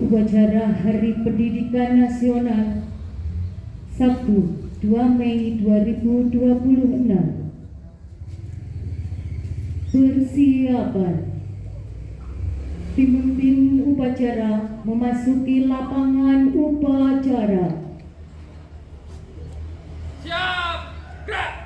Upacara Hari Pendidikan Nasional Sabtu 2 Mei 2026. Persiapan. Pemimpin upacara memasuki lapangan upacara. Siap, gerak.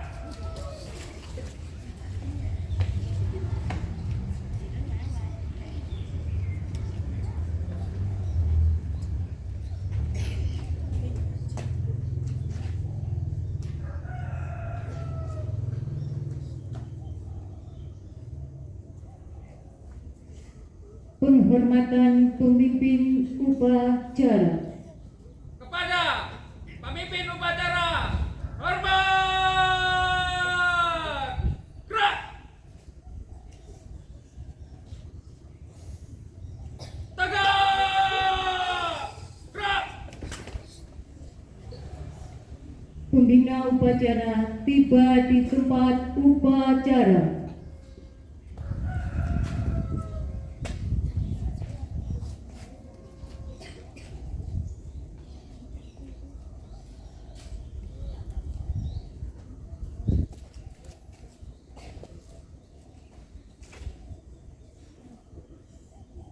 Penghormatan pemimpin upacara. Kepada pemimpin upacara, hormat. Gerak. Tegak. Gerak. Pembina upacara tiba di tempat upacara.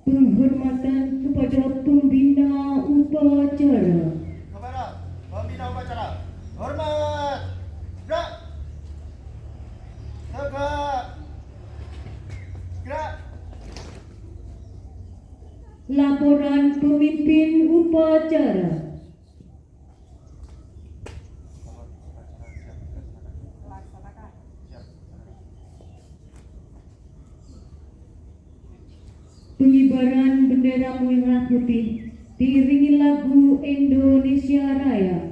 Penghormatan kepada pembina upacara. Kepada pembina upacara, hormat, gerak, tegak, gerak. Laporan pemimpin upacara. Pengibaran bendera merah putih diiringi lagu Indonesia Raya.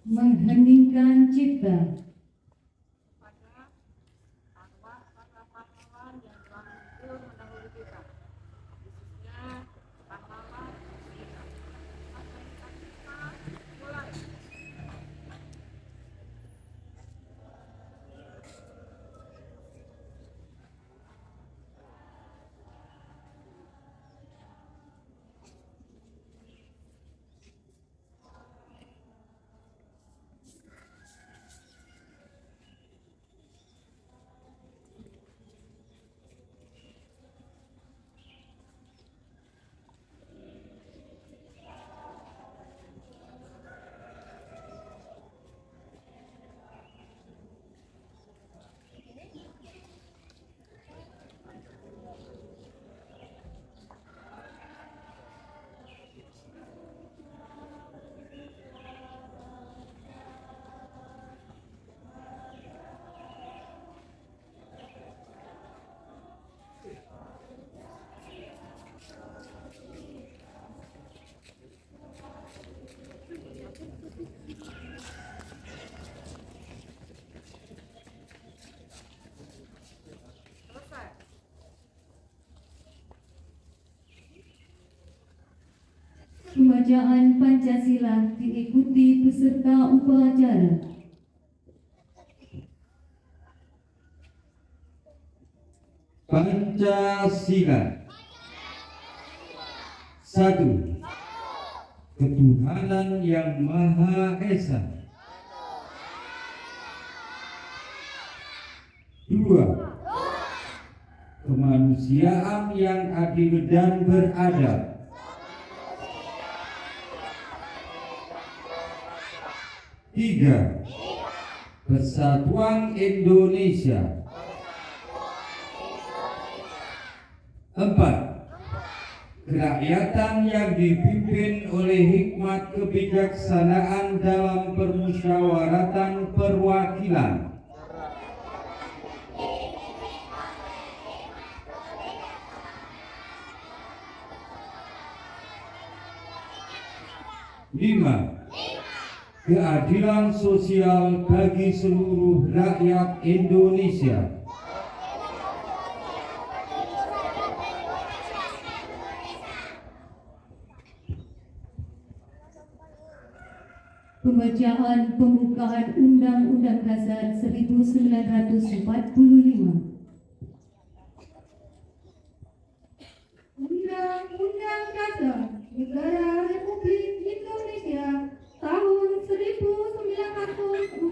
Mengheningkan cipta. pada arwah para pahlawan yang telah gugur mendahului kita, khususnya pahlawan kita. Maka kita mulai. Selesai. Pembacaan Pancasila diikuti peserta upacara. Pancasila. Satu, ketuhanan yang Maha Esa. Dua, kemanusiaan yang adil dan beradab. Tiga, persatuan Indonesia. Empat, kerakyatan yang dipimpin oleh hikmat kebijaksanaan dalam permusyawaratan perwakilan. Lima, keadilan sosial bagi seluruh rakyat Indonesia. Pembacaan pembukaan Undang-Undang Dasar 1945. Undang-Undang Dasar Negara Republik Indonesia tahun 1945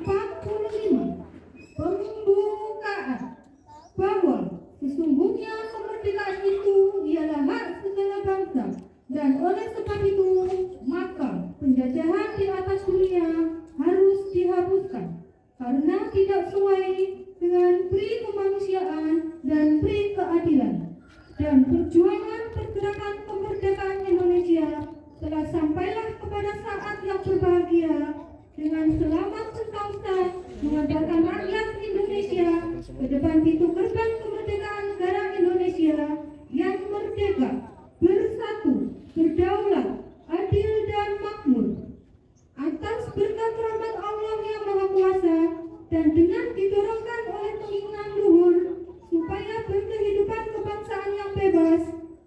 pembukaan bahwa sesungguhnya kemerdekaan itu ialah hak segala bangsa, dan oleh sebab itu maka penjajahan di atas dunia harus dihapuskan karena tidak sesuai dengan pri kemanusiaan dan pri keadilan. Dan perjuangan pergerakan kemerdekaan Indonesia telah sampailah kepada saat yang berbahagia dengan selamat sentosa mengantarkan rakyat Indonesia ke depan pintu gerbang kemerdekaan negara Indonesia yang merdeka, bersatu, berdaulat, adil dan makmur. Atas berkat rahmat Allah yang Maha Kuasa dan dengan didorongkan oleh keinginan luhur supaya berkehidupan kebangsaan yang bebas,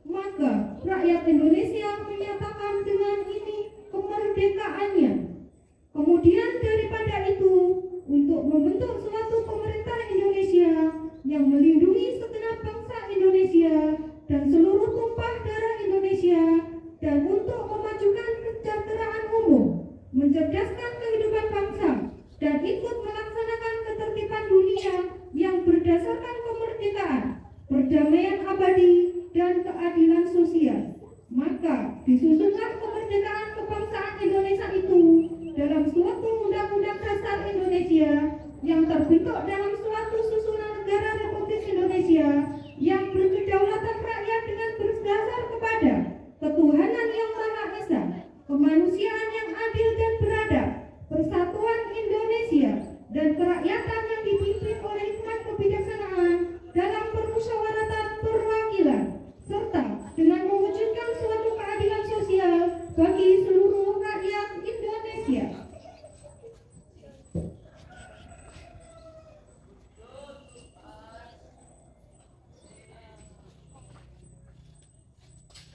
maka rakyat Indonesia menyatakan dengan ini kemerdekaannya. Kemudian daripada itu, untuk membentuk suatu pemerintah Indonesia yang melindungi segenap bangsa Indonesia dan seluruh tumpah darah Indonesia, dan untuk memajukan kesejahteraan umum, mencerdaskan kehidupan bangsa, dan ikut melaksanakan ketertiban dunia yang berdasarkan kemerdekaan, perdamaian abadi, dan keadilan sosial. Maka disusunlah kemerdekaan kebangsaan Indonesia itu dalam suatu Undang-Undang Dasar Indonesia yang terbentuk dalam suatu susunan negara Republik Indonesia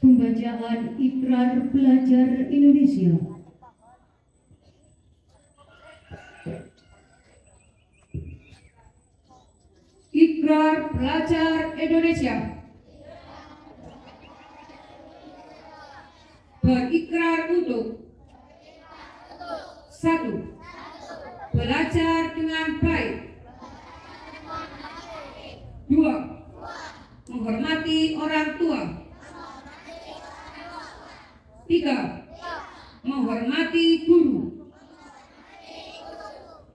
Pembacaan Ikrar Pelajar Indonesia. Ikrar Pelajar Indonesia. Berikrar untuk satu, belajar dengan baik. Dua, menghormati orang tua. Tiga, menghormati guru.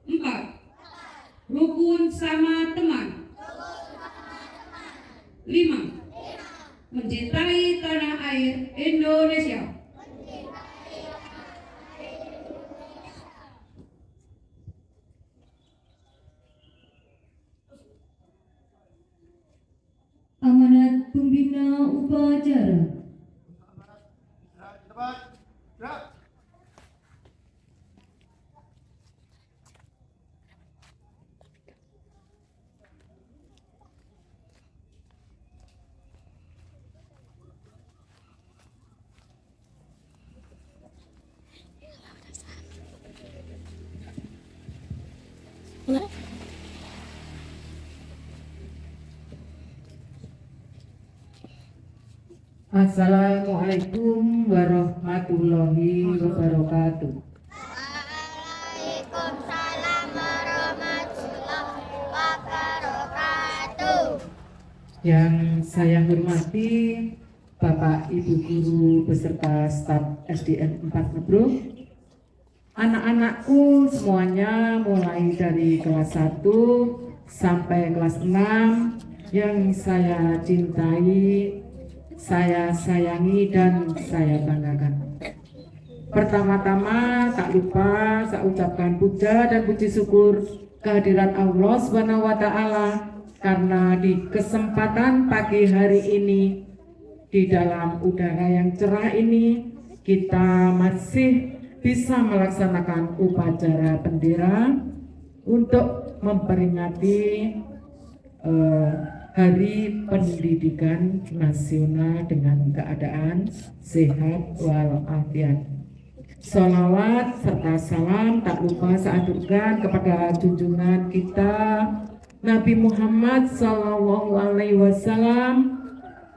Empat, rukun sama teman. Lima, mencintai tanah air Indonesia. Amanat Pembina Upacara. Tempat. Gerak. Assalamualaikum warahmatullahi wabarakatuh. Waalaikumsalam warahmatullahi wabarakatuh. Yang saya hormati Bapak Ibu Guru beserta staf SDN 4 Ngebruk, anak-anakku semuanya mulai dari kelas 1 sampai kelas 6 yang saya cintai, saya sayangi dan saya banggakan. Pertama-tama tak lupa saya ucapkan puja dan puji syukur kehadirat Allah Subhanahu wa taala karena di kesempatan pagi hari ini di dalam udara yang cerah ini kita masih bisa melaksanakan upacara bendera untuk memperingati Hari Pendidikan Nasional dengan keadaan sehat walafiat. Sholawat serta salam tak lupa saya aturkan kepada junjungan kita Nabi Muhammad SAW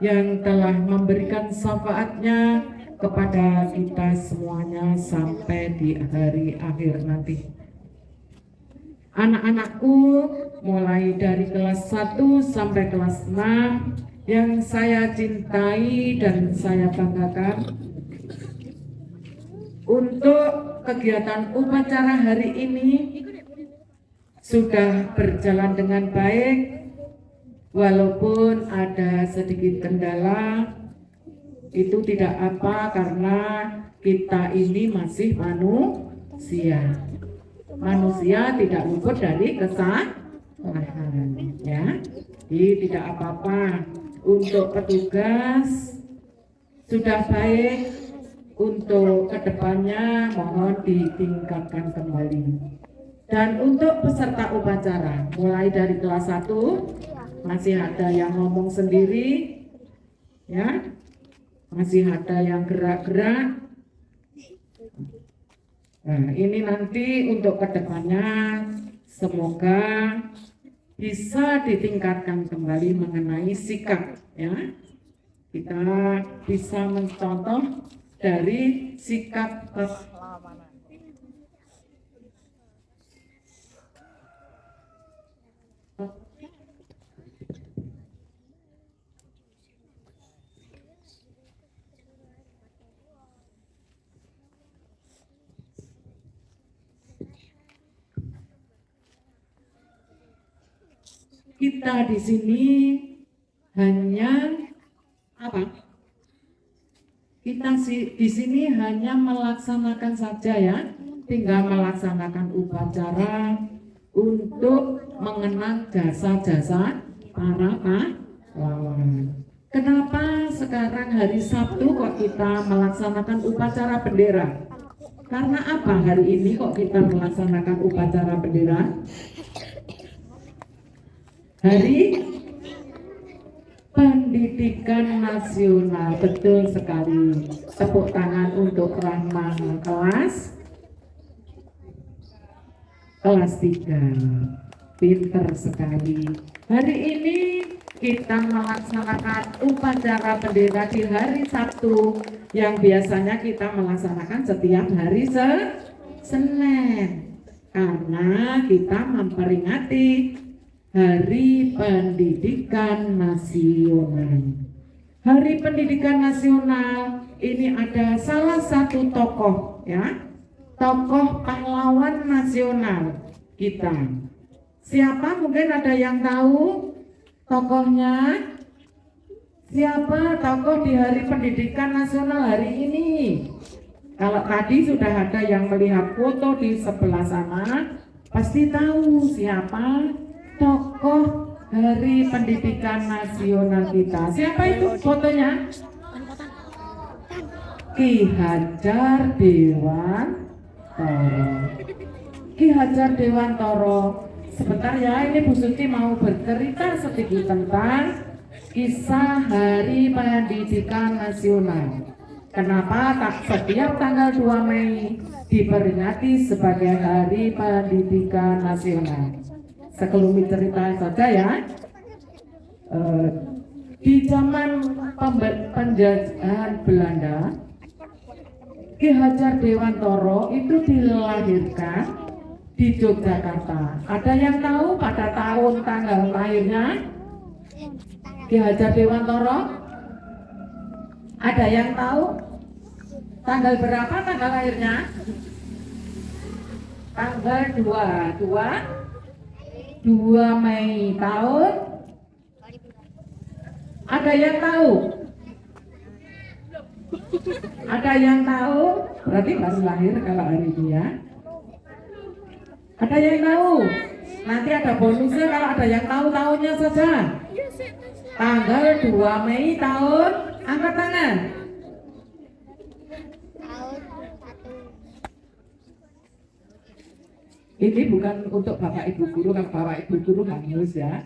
yang telah memberikan syafaatnya kepada kita semuanya sampai di hari akhir nanti. Anak-anakku mulai dari kelas 1 sampai kelas 6 yang saya cintai dan saya banggakan, untuk kegiatan upacara hari ini sudah berjalan dengan baik walaupun ada sedikit kendala. Itu tidak apa karena kita ini masih manusia. Manusia tidak luput dari kesalahan, ya. Jadi tidak apa-apa. Untuk petugas sudah baik, untuk kedepannya mohon ditingkatkan kembali. Dan untuk peserta upacara mulai dari kelas 1 masih ada yang ngomong sendiri, ya, masih ada yang gerak-gerak. Nah, ini nanti untuk kedepannya semoga bisa ditingkatkan kembali mengenai sikap, ya. Kita bisa mencontoh dari sikap kita di sini hanya apa? Kita di sini hanya melaksanakan saja, ya, tinggal melaksanakan upacara untuk mengenang jasa-jasa para pahlawan. Kenapa sekarang hari Sabtu kok kita melaksanakan upacara bendera? Karena apa hari ini kok kita melaksanakan upacara bendera? Hari pendidikan nasional. Betul sekali. Tepuk tangan untuk Rahma kelas 3. Pinter sekali. Hari ini kita melaksanakan upacara bendera di hari Sabtu yang biasanya kita melaksanakan setiap hari Senin, karena kita memperingati Hari Pendidikan Nasional. Hari Pendidikan Nasional ini ada salah satu tokoh, ya, tokoh pahlawan nasional kita. Siapa? Mungkin ada yang tahu tokohnya? Siapa tokoh di Hari Pendidikan Nasional hari ini? Kalau tadi sudah ada yang melihat foto di sebelah sana, pasti tahu siapa tokoh Hari Pendidikan Nasional kita. Siapa itu fotonya? Ki Hajar Dewantoro. Ki Hajar Dewantoro. Sebentar ya, ini Bu Suti mau bercerita sedikit tentang kisah Hari Pendidikan Nasional. Kenapa setiap tanggal 2 Mei diperingati sebagai Hari Pendidikan Nasional? Sekelumit cerita saja ya. Di zaman penjajahan Belanda, Ki Hajar Dewantoro itu dilahirkan di Yogyakarta. Ada yang tahu pada tahun tanggal lahirnya Ki Hajar Dewantoro? Ada yang tahu tanggal berapa tanggal lahirnya? Tanggal 2 Mei tahun. Ada yang tahu? Ada yang tahu? Berarti baru lahir kalau hari ini ya. Ada yang tahu? Nanti ada bonusnya kalau ada yang tahu tahunnya saja. Tanggal 2 Mei tahun, angkat tangan. Ini bukan untuk Bapak Ibu Guru, kalau Bapak Ibu Guru hangus ya.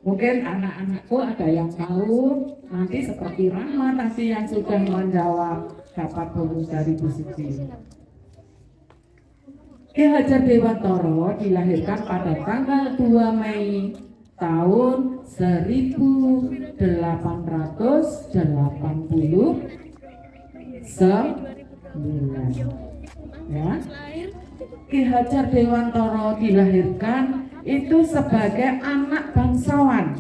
Mungkin anak-anakku ada yang tahu, nanti seperti Rahma tadi yang sudah menjawab dapat bonus dari Bu Siti. Ki Hajar Dewantoro dilahirkan pada tanggal 2 Mei tahun 1889. Ya. Ki Hajar Dewantoro dilahirkan itu sebagai anak bangsawan.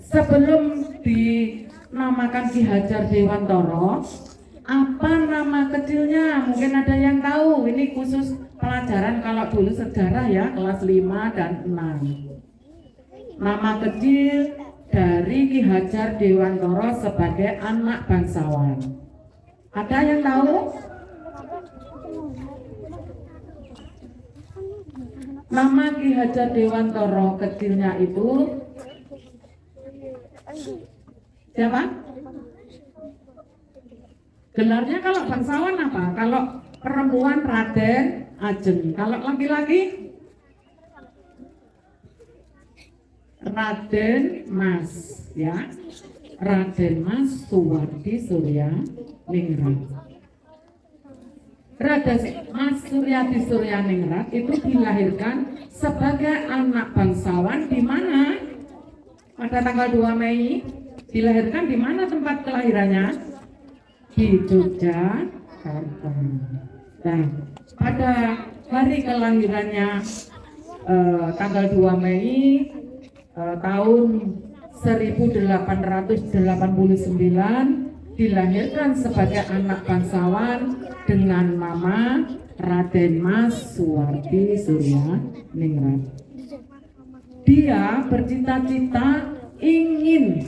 Sebelum dinamakan Ki Hajar Dewantoro, apa nama kecilnya? Mungkin ada yang tahu. Ini khusus pelajaran kalau dulu sejarah ya, kelas 5 dan 6. Nama kecil dari Ki Hajar Dewantoro sebagai anak bangsawan. Ada yang tahu? Nama Ki Hajar Dewantoro kecilnya itu siapa? Gelarnya kalau bangsawan apa? Kalau perempuan Raden Ajeng. Kalau laki-laki Raden Mas, ya. Raden Mas Suwardi Surya Ningrat. Raden Mas Suryadi Suryaningrat itu dilahirkan sebagai anak bangsawan di mana? Pada tanggal 2 Mei dilahirkan di mana tempat kelahirannya? Di Yogyakarta. Nah, pada hari kelahirannya tanggal 2 Mei tahun 1889 dilahirkan sebagai anak bangsawan dengan nama Raden Mas Suwardi Surya Ningrat. Dia bercita-cita ingin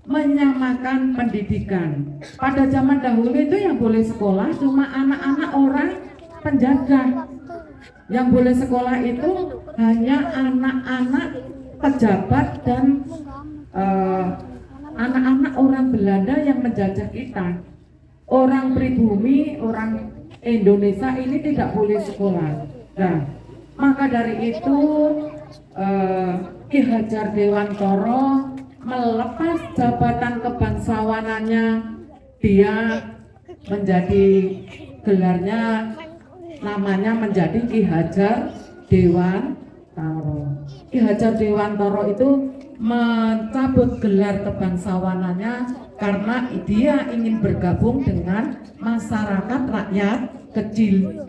menyamakan pendidikan. Pada zaman dahulu itu yang boleh sekolah cuma anak-anak orang penjajah. Yang boleh sekolah itu hanya anak-anak pejabat dan anak-anak orang Belanda yang menjajah kita. Orang pribumi, orang Indonesia ini tidak boleh sekolah. Nah, maka dari itu Ki Hajar Dewantoro melepas jabatan kebangsawanannya, dia menjadi gelarnya namanya menjadi Ki Hajar Dewantara. Ki Hajar Dewantara itu mencabut gelar kebangsawanannya karena dia ingin bergabung dengan masyarakat rakyat kecil.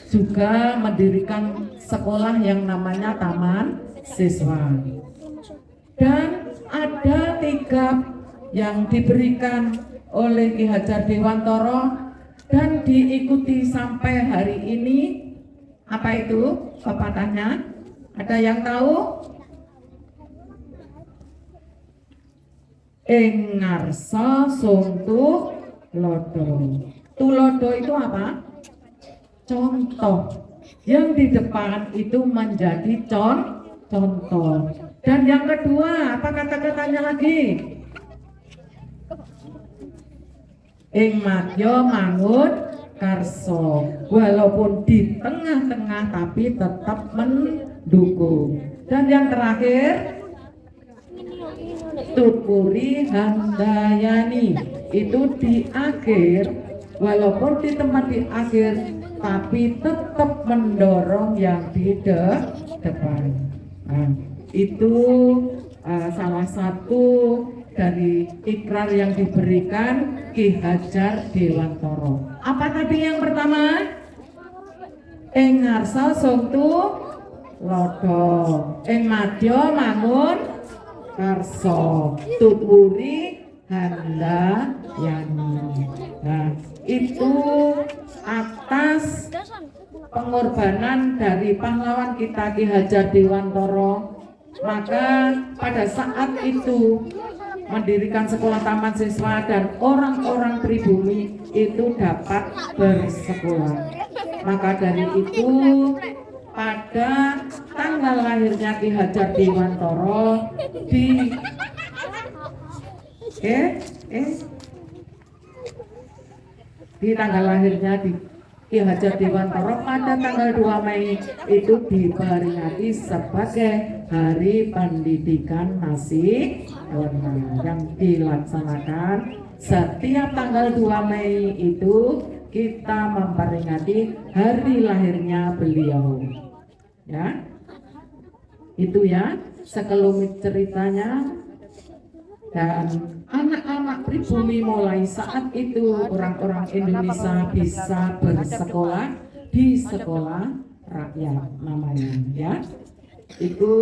Juga mendirikan sekolah yang namanya Taman Siswa. Dan ada 3 yang diberikan oleh Ki Hajar Dewantara dan diikuti sampai hari ini. Apa itu pepatahnya? Ada yang tahu? Ing ngarsa sung tulodo. Tulodo itu apa? Contoh. Yang di depan itu menjadi contoh. Dan yang kedua, apa kata-katanya lagi? Ing madya mangun karso. Walaupun di tengah-tengah tapi tetap mendukung. Dan yang terakhir, tutpuri handayani. Itu di akhir, walaupun di tempat di akhir tapi tetap mendorong yang di depan. Nah, itu salah satu dari ikrar yang diberikan Ki Hajar Dewantara. Apa tadi yang pertama? Ing ngarsa sung tulodo, ing madya mangun karso, tutwuri handayani. Nah, itu atas pengorbanan dari pahlawan kita Ki Hajar Dewantara. Maka pada saat itu mendirikan sekolah taman siswa dan orang-orang pribumi itu dapat bersekolah. Maka dari itu pada tanggal lahirnya Ki Hajar Dewantara di tanggal lahirnya di Ki Hajar Dewantara pada tanggal 2 Mei itu diperingati sebagai Hari Pendidikan Nasional yang dilaksanakan setiap tanggal 2 Mei itu kita memperingati hari lahirnya beliau. Ya, itu ya sekelumit ceritanya. Dan anak-anak pribumi mulai saat itu orang-orang Indonesia bisa bersekolah di sekolah rakyat namanya, ya. Itu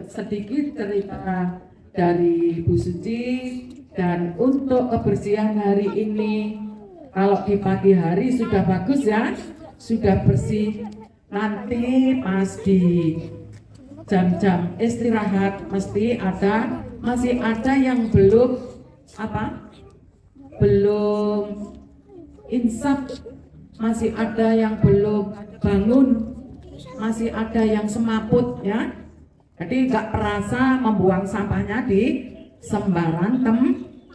sedikit cerita dari Bu Suci. Dan untuk kebersihan hari ini, kalau di pagi hari sudah bagus ya, sudah bersih. Nanti pas di jam-jam istirahat masih ada yang belum insaf, masih ada yang belum bangun, masih ada yang semaput ya. Jadi nggak perasa membuang sampahnya di sembarang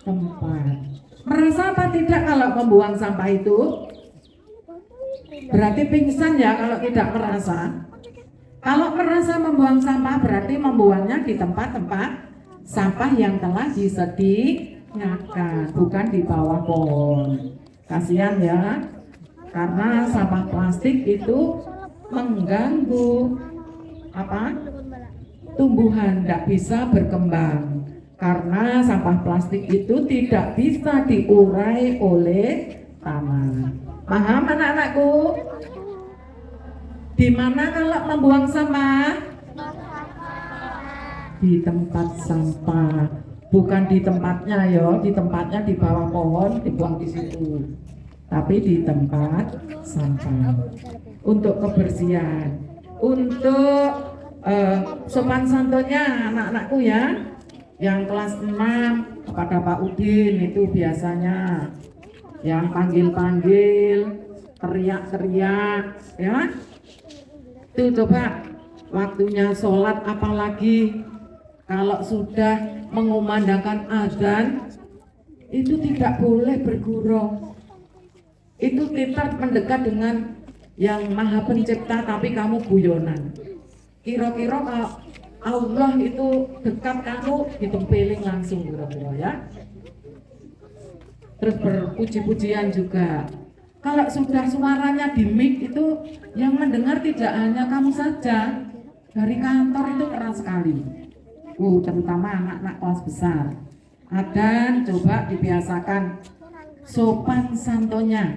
tempat. Merasa apa tidak kalau membuang sampah itu? Berarti pingsan ya kalau tidak merasa. Kalau merasa membuang sampah berarti membuangnya di tempat-tempat sampah yang telah disediakan, bukan di bawah pohon. Kasihan ya, karena sampah plastik itu mengganggu tumbuhan, tidak bisa berkembang. Karena sampah plastik itu tidak bisa diurai oleh tanah. Paham anak-anakku? Di mana kalau membuang sampah? Di tempat sampah, bukan di tempatnya ya, di tempatnya di bawah pohon dibuang di situ, tapi di tempat sampah. Untuk kebersihan, untuk sopan santunnya anak-anakku ya, yang kelas 6 kepada Pak Udin itu biasanya yang panggil-panggil, teriak-teriak ya. Itu coba waktunya sholat, apalagi kalau sudah mengumandangkan azan itu tidak boleh bergurau. Itu kita mendekat dengan yang Maha Pencipta tapi kamu guyonan. Kira-kira kalau Allah itu dekat kamu ditempeling langsung bro ya. Terus berpuji-pujian juga. Kalau sudah suaranya di mic itu yang mendengar tidak hanya kamu saja. Dari kantor itu keras sekali. Terutama anak-anak kelas besar. Dan coba dibiasakan sopan santunnya.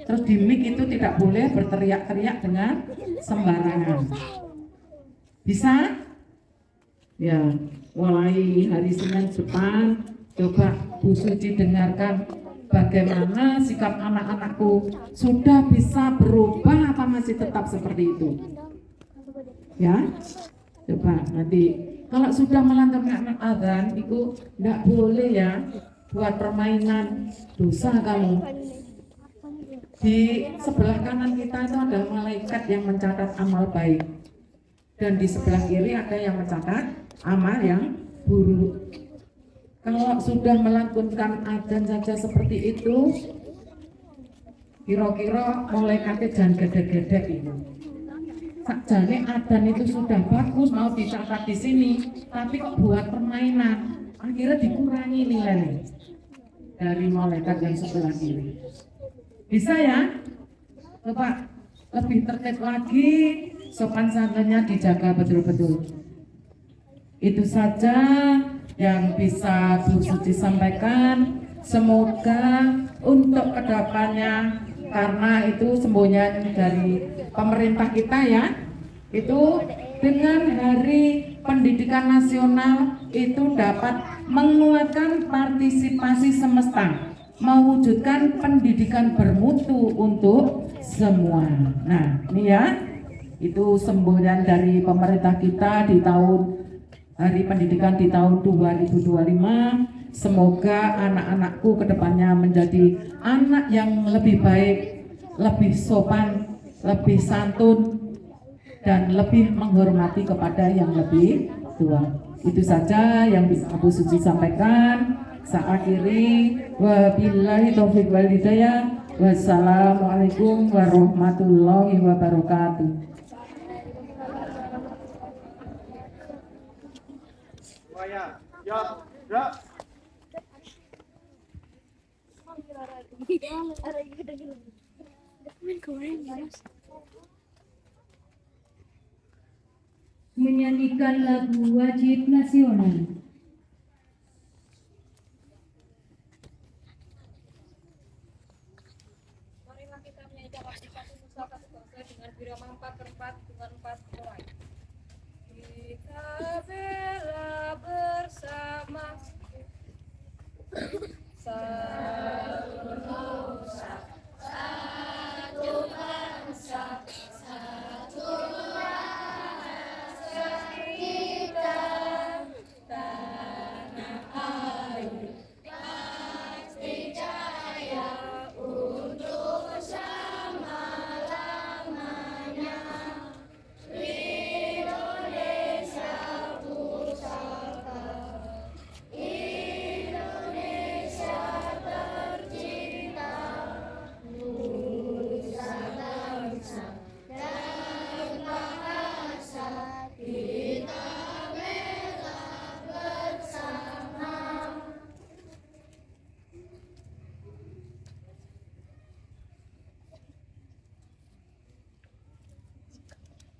Terus di mic itu tidak boleh berteriak-teriak dengan sembarangan. Bisa? Ya, mulai hari Senin depan coba Bu Suci dengarkan bagaimana sikap anak-anakku sudah bisa berubah apa masih tetap seperti itu. Ya, coba nanti kalau sudah melantunkan adzan itu tidak boleh ya buat permainan, dosa kamu. Di sebelah kanan kita itu ada malaikat yang mencatat amal baik, dan di sebelah kiri ada yang mencatat amal yang buruk. Kalau sudah melakukan adzan saja seperti itu, kira-kira malaikatnya jangan gede-gede ini. Sakjane adzan itu sudah bagus, mau dicatat di sini, tapi kok buat permainan, akhirnya dikurangi nilainya dari malaikat yang sebelah kiri. Bisa ya? Coba lebih tertib lagi, sopan santunnya dijaga betul-betul. Itu saja yang bisa Bu Suci sampaikan. Semoga untuk kedepannya, karena itu semboyan dari pemerintah kita ya, itu dengan Hari Pendidikan Nasional itu dapat menguatkan partisipasi semesta, mewujudkan pendidikan bermutu untuk semua. Nah ini ya, itu semboyan dari pemerintah kita di tahun Hari Pendidikan di tahun 2025. Semoga anak-anakku kedepannya menjadi anak yang lebih baik, lebih sopan, lebih santun, dan lebih menghormati kepada yang lebih tua. Itu saja yang bisa Bu Suci sampaikan. Saya akhiri, wabillahi taufiq wal hidayah. Wassalamualaikum warahmatullahi wabarakatuh. Semuanya, siap, gerak. Menyanyikan lagu wajib nasional. Marilah kita menyanyikan lagu Nusantara Bangsa dengan birama 4/4 dengan 4 mulai. Kita bela bersama satu nusa, satu bangsa, satu rasa kita, tanah air pasti jaya untuk selama-lamanya. Indonesia pusaka, Indonesia tercinta, nusa bangsa dan bahasa kita bela bersama.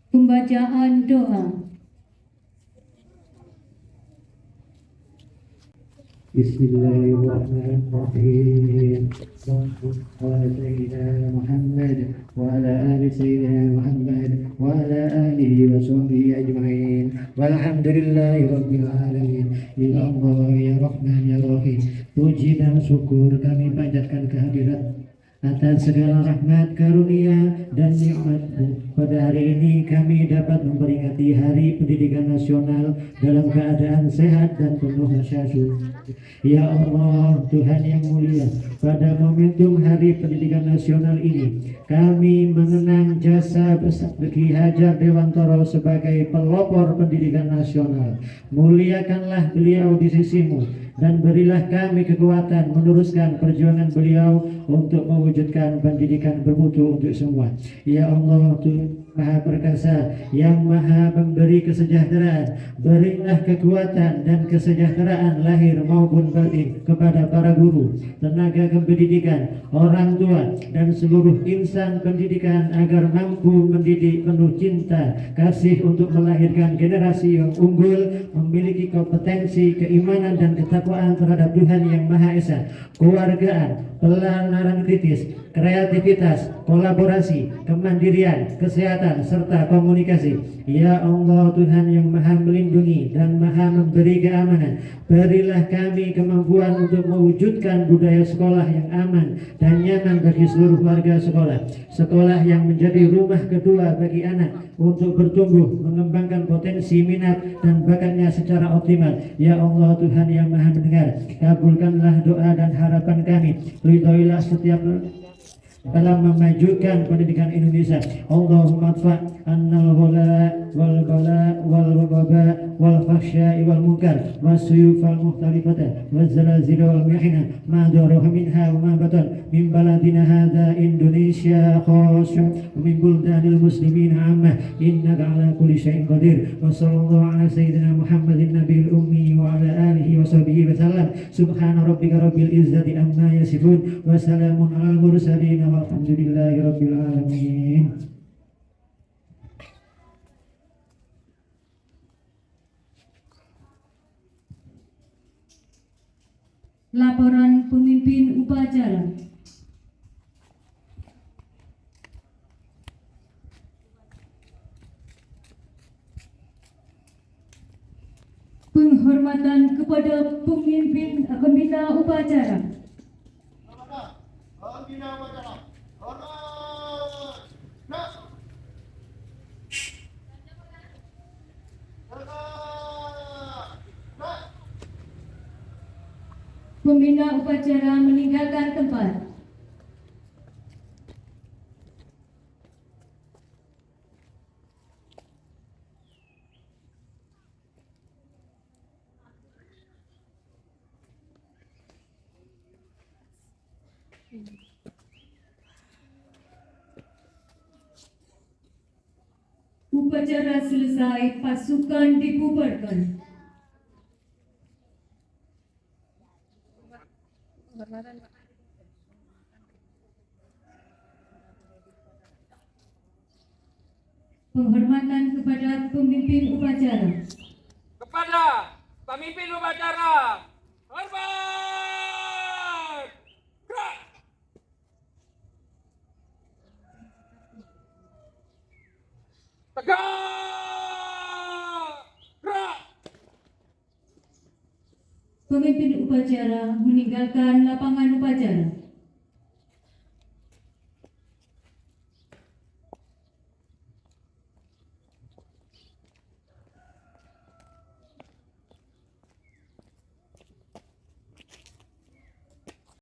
Pembacaan doa. Bismillahirrahmanirrahim. Wa sayyidina Muhammad wa ala ali sayyidina Muhammad wa ala alihi wa sahbihi ajma'in. Walhamdulillahi rabbil alamin. Ya Allah, ya Rahman, ya Rahim. Puji dan syukur kami panjatkan kehadirat atas segala rahmat, karunia, dan nikmat-Mu. Pada hari ini kami dapat memperingati Hari Pendidikan Nasional dalam keadaan sehat dan penuh rasa syukur. Ya Allah, Tuhan yang mulia, pada momentum Hari Pendidikan Nasional ini kami mengenang jasa Ki Hajar Dewantara sebagai pelopor pendidikan nasional. Muliakanlah beliau di sisi-Mu dan berilah kami kekuatan meneruskan perjuangan beliau untuk mewujudkan pendidikan bermutu untuk semua. Ya Allah, Tuhan Maha Perkasa yang Maha memberi kesejahteraan, berilah kekuatan dan kesejahteraan lahir maupun batin kepada para guru, tenaga kependidikan, orang tua, dan seluruh insan pendidikan agar mampu mendidik penuh cinta, kasih untuk melahirkan generasi yang unggul, memiliki kompetensi, keimanan, dan ketakwaan terhadap Tuhan yang Maha Esa, kewargaan, pelanaran kritis, kreativitas, kolaborasi, kemandirian, kesehatan, serta komunikasi. Ya Allah, Tuhan yang Maha melindungi dan Maha memberi keamanan, berilah kami kemampuan untuk mewujudkan budaya sekolah yang aman dan nyaman bagi seluruh warga sekolah. Sekolah yang menjadi rumah kedua bagi anak untuk bertumbuh, mengembangkan potensi, minat, dan bakatnya secara optimal. Ya Allah, Tuhan yang Maha mendengar, kabulkanlah doa dan harapan kami. Ridhoilah setiap dalam memajukan pendidikan Indonesia. Allahumma adfa annal ghala wal bala wal wababa wal fahsya'i wal munkar wasyuyuf al mukhtalifata wal zalazil wal mihna ma daraha minha wa ma batan min baladina hadha Indonesia khassa wa min buldanil muslimin amma innaka ala kulli syai'in qadir. Wa sallallahu ala sayyidina Muhammadin nabiyil ummi wa ala alihi wa sahbihi wa sallam. Subhana rabbika rabbil izzati amma yasifun wa salamun alal mursalin walhamdulillahi rabbil alamin. Laporan pemimpin upacara. Penghormatan kepada pembina upacara. Pembina upacara meninggalkan tempat. Upacara selesai, pasukan dibubarkan. Penghormatan kepada pemimpin upacara. Kepada pemimpin upacara, hormat. Gerak. Tegak. Gerak. Pemimpin upacara meninggalkan lapangan upacara.